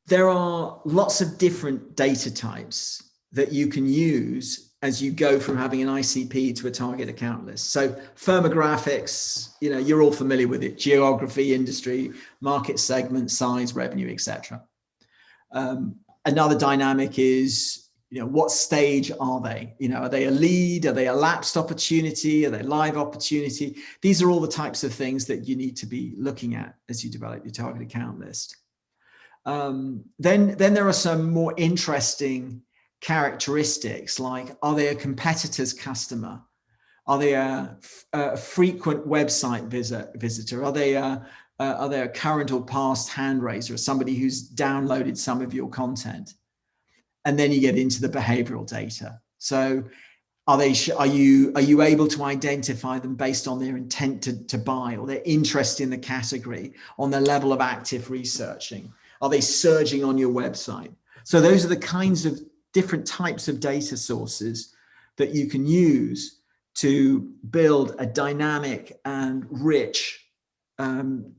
There are lots of different data types that you can use as you go from having an ICP to a target account list. So firmographics, you're all familiar with it: geography, industry, market segment, size, revenue, etc. Another dynamic is, what stage are they? Are they a lead? Are they a lapsed opportunity? Are they live opportunity? These are all the types of things that you need to be looking at as you develop your target account list. Then there are some more interesting characteristics, like, are they a competitor's customer? Are they a frequent website visitor? Are they a current or past hand raiser, or somebody who's downloaded some of your content? And then you get into the behavioral data. So are you able to identify them based on their intent to buy, or their interest in the category, on their level of active researching? Are they surging on your website? So those are the kinds of different types of data sources that you can use to build a dynamic and rich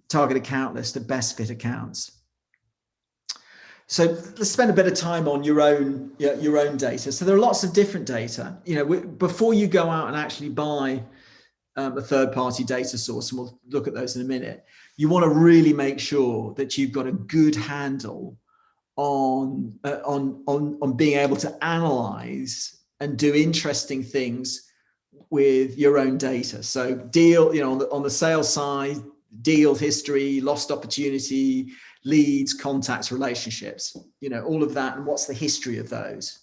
target account list of best fit accounts. So let's spend a bit of time on your own data. So there are lots of different data. Before you go out and actually buy a third-party data source, and we'll look at those in a minute, you want to really make sure that you've got a good handle on being able to analyze and do interesting things with your own data. So on the sales side, deal history, lost opportunity, leads, contacts, relationships, all of that, and what's the history of those.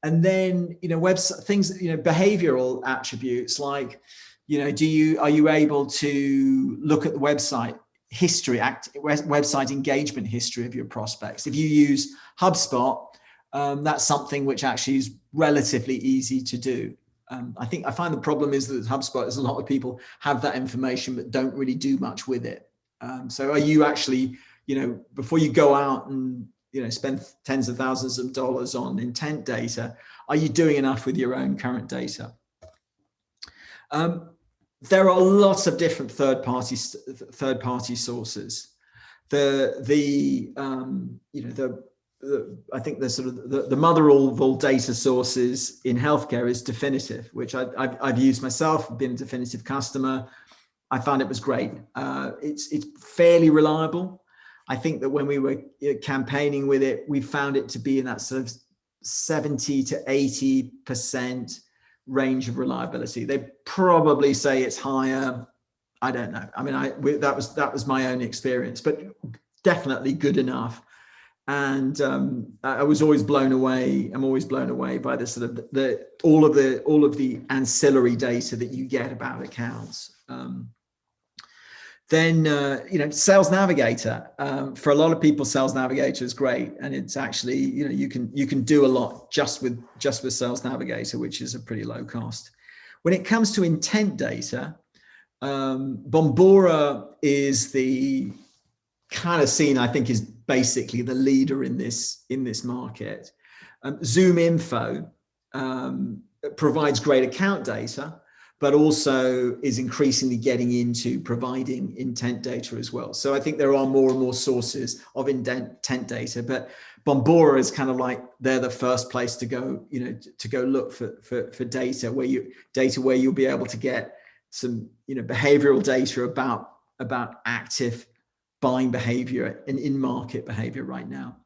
And then, website things, behavioral attributes like, are you able to look at the website history, website engagement history of your prospects? If you use HubSpot, that's something which actually is relatively easy to do. I find the problem is that HubSpot is a lot of people have that information but don't really do much with it. So are you actually, before you go out and spend tens of thousands of dollars on intent data, are you doing enough with your own current data? There are lots of different third-party sources. I think the mother of all data sources in healthcare is Definitive, which I've used myself, been a Definitive customer. I found it was great. It's fairly reliable. I think that when we were campaigning with it, we found it to be in that sort of 70 to 80% range of reliability. They probably say it's higher. I don't know. I mean, that was my own experience, but definitely good enough. And I was always blown away. I'm always blown away by the sort of all of the ancillary data that you get about accounts. Then Sales Navigator. For a lot of people, Sales Navigator is great, and it's actually you can do a lot just with Sales Navigator, which is a pretty low cost. When it comes to intent data, Bombora is the kind of seen, I think, is basically the leader in this market. Zoom Info provides great account data, but also is increasingly getting into providing intent data as well. So I think there are more and more sources of intent data, but Bombora is kind of like they're the first place to go, to go look for data where you'll be able to get some, behavioral data about active buying behavior and in-market behavior right now.